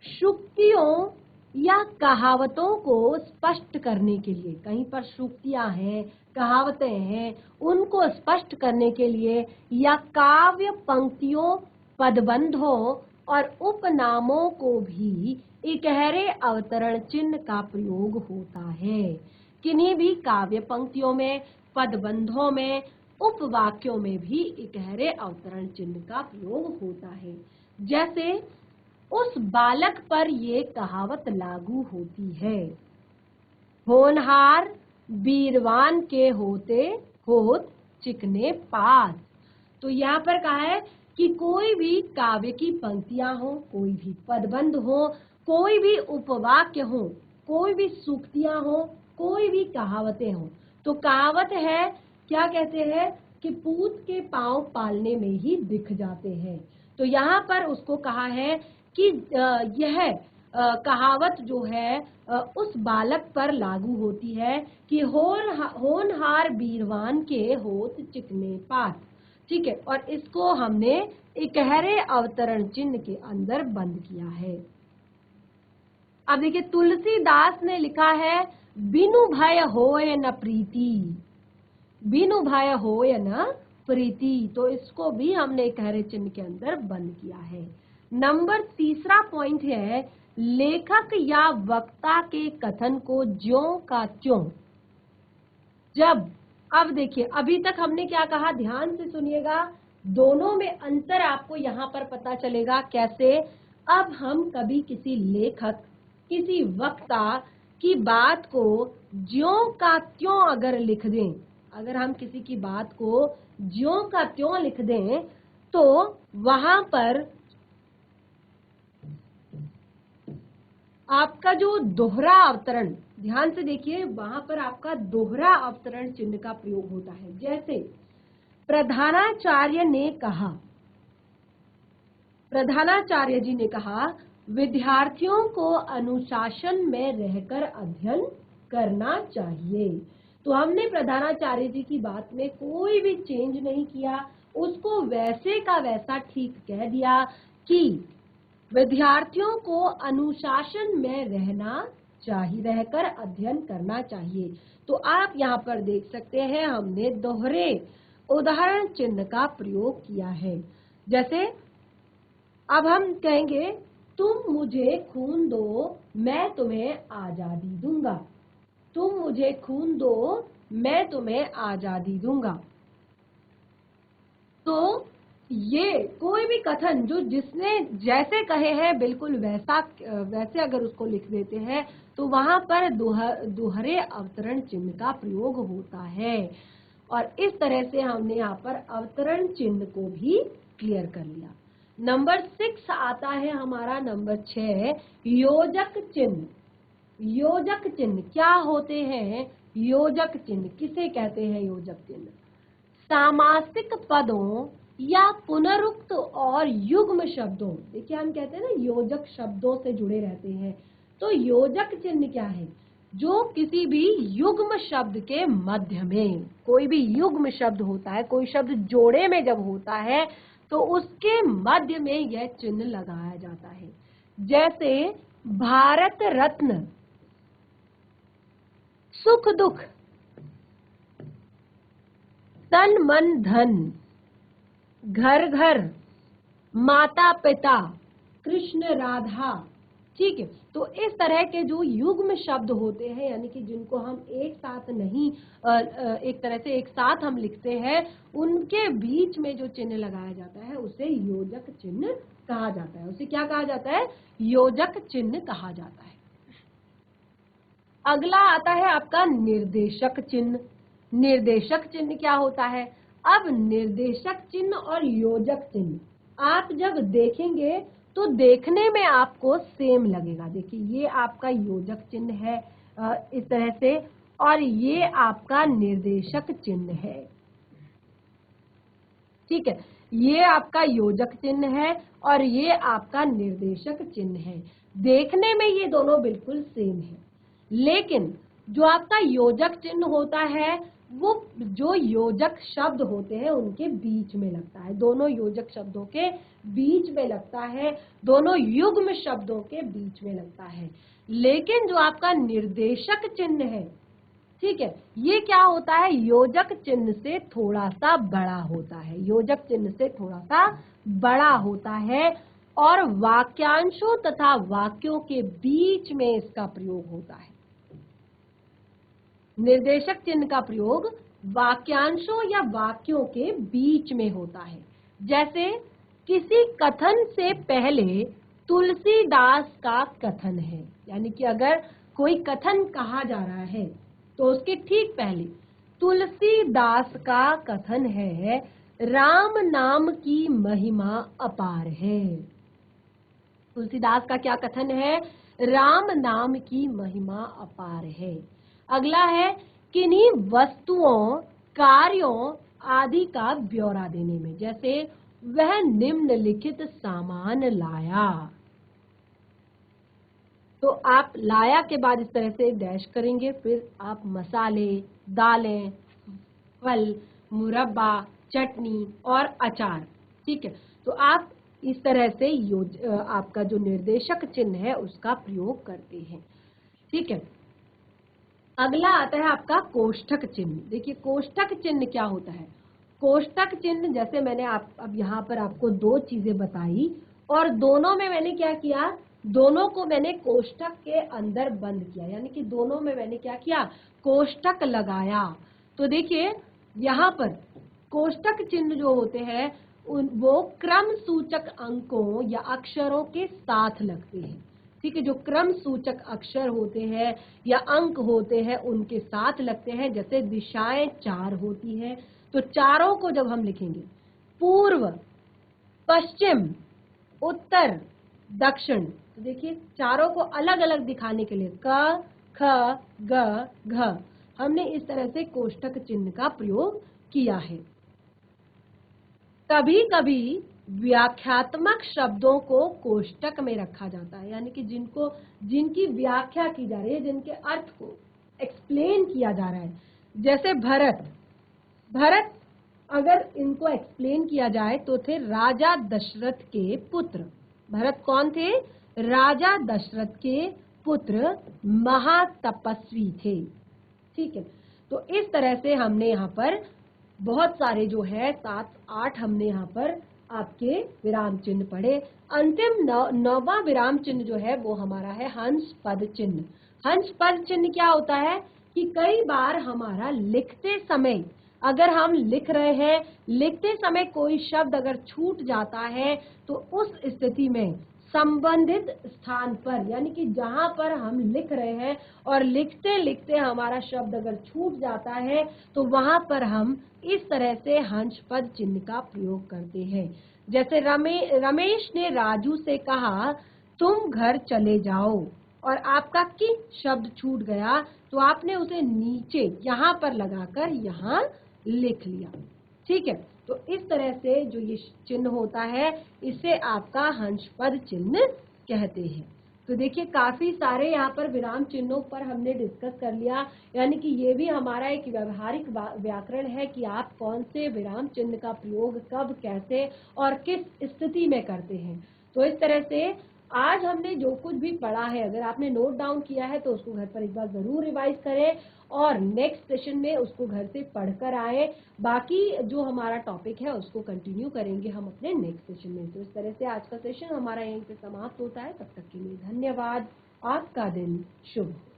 शुक्तियों या कहावतों को स्पष्ट करने के लिए, कहीं पर शुक्तियां हैं, कहावतें हैं, उनको स्पष्ट करने के लिए या काव्य पंक्तियों, पदबंधों और उपनामों को भी इकहरे अवतरण चिन्ह का प्रयोग होता है। किन्हीं भी काव्य पंक्तियों में, पदबंधों में, उपवाक्यों में भी इकहरे अवतरण चिन्ह का प्रयोग होता है। जैसे उस बालक पर ये कहावत लागू होती है, होनहार बीरवान के होते होत चिकने पात। तो यहाँ पर कहा है कि कोई भी काव्य की पंक्तियां हो, कोई भी पदबंध हो, कोई भी उपवाक्य हो, कोई भी सूक्तियां हो, कोई भी कहावतें हो, तो कहावत है, क्या कहते हैं कि पूत के पांव पालने में ही दिख जाते हैं। तो यहाँ पर उसको कहा है कि यह कहावत जो है उस बालक पर लागू होती है कि होनहार बीरवान के होत चिकने पात। ठीक है, और इसको हमने इकहरे अवतरण चिन्ह के अंदर बंद किया है। अब देखिए, तुलसीदास ने लिखा है बिनु भय होय न प्रीति, बिनु भय होय न प्रीति, तो इसको भी हमने इकहरे चिन्ह के अंदर बंद किया है। नंबर तीसरा पॉइंट है लेखक या वक्ता के कथन को ज्यों का त्यों। जब, अब देखिए, अभी तक हमने क्या कहा, ध्यान से सुनिएगा, दोनों में अंतर आपको यहाँ पर पता चलेगा कैसे। अब हम कभी किसी लेखक, किसी वक्ता की बात को ज्यों का त्यों अगर लिख दें, अगर हम किसी की बात को ज्यों का त्यों लिख दें, तो वहां पर आपका जो दोहरा अवतरण, ध्यान से देखिए, वहां पर आपका दोहरा अवतरण चिन्ह का प्रयोग होता है। जैसे प्रधानाचार्य ने कहा, प्रधानाचार्य जी ने कहा विद्यार्थियों को अनुशासन में रहकर अध्ययन करना चाहिए। तो हमने प्रधानाचार्य जी की बात में कोई भी चेंज नहीं किया, उसको वैसे का वैसा ठीक कह दिया कि विद्यार्थियों को अनुशासन में रहना चाहिए, रहकर अध्ययन करना चाहिए। तो आप यहाँ पर देख सकते हैं हमने दोहरे उदाहरण चिन्ह का प्रयोग किया है। जैसे अब हम कहेंगे तुम मुझे खून दो मैं तुम्हें आजादी दूंगा, तुम मुझे खून दो मैं तुम्हें आजादी दूंगा। तो ये कोई भी कथन जो जिसने जैसे कहे हैं बिल्कुल वैसे अगर उसको लिख देते हैं तो वहां पर दोहरे अवतरण चिन्ह का प्रयोग होता है। और इस तरह से हमने यहाँ पर अवतरण चिन्ह को भी क्लियर कर लिया। नंबर 6 आता है हमारा, नंबर 6 योजक चिन्ह। योजक चिन्ह क्या होते हैं? योजक चिन्ह किसे कहते हैं? योजक चिन्ह सामासिक पदों या पुनरुक्त और युग्म शब्दों, देखिए हम कहते हैं ना योजक शब्दों से जुड़े रहते हैं, तो योजक चिन्ह क्या है? जो किसी भी युग्म शब्द के मध्य में, कोई भी युग्म शब्द होता है, कोई शब्द जोड़े में जब होता है तो उसके मध्य में यह चिन्ह लगाया जाता है। जैसे भारत रत्न, सुख दुख, तन मन धन, घर घर, माता पिता, कृष्ण राधा। ठीक है, तो इस तरह के जो युग्म शब्द होते हैं, यानी कि जिनको हम एक साथ नहीं एक तरह से एक साथ हम लिखते हैं, उनके बीच में जो चिन्ह लगाया जाता है उसे योजक चिन्ह कहा जाता है, उसे क्या कहा जाता है? योजक चिन्ह कहा जाता है। अगला आता है आपका निर्देशक चिन्ह। निर्देशक चिन्ह क्या होता है? अब निर्देशक चिन्ह और योजक चिन्ह आप जब देखेंगे तो देखने में आपको सेम लगेगा। देखिए ये आपका योजक चिन्ह है इस तरह से, और ये आपका निर्देशक चिन्ह है। ठीक है, ये आपका योजक चिन्ह है और ये आपका निर्देशक चिन्ह है। देखने में ये दोनों बिल्कुल सेम है, लेकिन जो आपका योजक चिन्ह होता है वो जो योजक शब्द होते हैं उनके बीच में लगता है, दोनों योजक शब्दों के बीच में लगता है, दोनों युग्म शब्दों के बीच में लगता है। लेकिन जो आपका निर्देशक चिन्ह है, ठीक है, ये क्या होता है? योजक चिन्ह से थोड़ा सा बड़ा होता है, योजक चिन्ह से थोड़ा सा बड़ा होता है, और वाक्यांशों तथा वाक्यों के बीच में इसका प्रयोग होता है। निर्देशक चिन्ह का प्रयोग वाक्यांशों या वाक्यों के बीच में होता है। जैसे किसी कथन से पहले तुलसीदास का कथन है, यानी कि अगर कोई कथन कहा जा रहा है तो उसके ठीक पहले तुलसीदास का कथन है, राम नाम की महिमा अपार है। तुलसीदास का क्या कथन है? राम नाम की महिमा अपार है। अगला है किन्हीं वस्तुओं, कार्यों आदि का ब्यौरा देने में, जैसे वह निम्नलिखित सामान लाया। तो आप लाया के बाद इस तरह से डैश करेंगे, फिर आप मसाले, दालें, फल, मुरब्बा, चटनी और अचार, ठीक है, तो आप इस तरह से आपका जो निर्देशक चिन्ह है उसका प्रयोग करते हैं। ठीक है, अगला आता है आपका कोष्ठक चिन्ह। देखिए कोष्ठक चिन्ह क्या होता है? कोष्ठक चिन्ह, जैसे मैंने अब यहाँ पर आपको दो चीजें बताई और दोनों में मैंने क्या किया, दोनों को मैंने कोष्ठक के अंदर बंद किया, यानी कि दोनों में मैंने क्या किया, कोष्ठक लगाया। तो देखिए यहाँ पर कोष्ठक चिन्ह जो होते हैं वो क्रम सूचक अंकों या अक्षरों के साथ लगते हैं। ठीक है, जो क्रम सूचक अक्षर होते हैं या अंक होते हैं उनके साथ लगते हैं। जैसे दिशाएं 4 होती हैं, तो चारों को जब हम लिखेंगे, पूर्व, पश्चिम, उत्तर, दक्षिण, तो देखिए चारों को अलग अलग दिखाने के लिए क, ख, ग, घ, हमने इस तरह से कोष्ठक चिन्ह का प्रयोग किया है। कभी कभी व्याख्यात्मक शब्दों को कोष्ठक में रखा जाता है, यानी कि जिनकी व्याख्या की जा रही है, जिनके अर्थ को एक्सप्लेन किया जा रहा है। जैसे भरत अगर इनको एक्सप्लेन किया जाए तो थे राजा दशरथ के पुत्र। भरत कौन थे? राजा दशरथ के पुत्र, महातपस्वी थे। ठीक है, तो इस तरह से हमने यहाँ पर बहुत सारे जो है 7-8 हमने यहाँ पर आपके विराम चिन्ह पढ़े। अंतिम नौवां विराम चिन्ह जो है वो हमारा है हंस पद चिन्ह। हंस पद चिन्ह क्या होता है कि कई बार हमारा लिखते समय, अगर हम लिख रहे हैं, लिखते समय कोई शब्द अगर छूट जाता है तो उस स्थिति में संबंधित स्थान पर, यानी कि जहां पर हम लिख रहे हैं और लिखते लिखते हमारा शब्द अगर छूट जाता है तो वहां पर हम इस तरह से हंस पद चिन्ह का प्रयोग करते हैं। जैसे रमेश ने राजू से कहा तुम घर चले जाओ, और आपका कि शब्द छूट गया तो आपने उसे नीचे यहाँ पर लगाकर यहाँ लिख लिया। ठीक है, तो इस तरह से जो ये चिन्ह होता है इसे आपका हंस पद चिन्ह कहते हैं। तो देखिए काफी सारे यहाँ पर विराम चिन्हों पर हमने डिस्कस कर लिया, यानी कि ये भी हमारा एक व्यवहारिक व्याकरण है कि आप कौन से विराम चिन्ह का प्रयोग कब, कैसे और किस स्थिति में करते हैं। तो इस तरह से आज हमने जो कुछ भी पढ़ा है, अगर आपने नोट डाउन किया है तो उसको घर पर एक बार जरूर रिवाइज करें और नेक्स्ट सेशन में उसको घर से पढ़कर आए। बाकी जो हमारा टॉपिक है उसको कंटिन्यू करेंगे हम अपने नेक्स्ट सेशन में। तो इस तरह से आज का सेशन हमारा यहीं पे समाप्त होता है। तब तक के लिए धन्यवाद। आपका दिन शुभ हो।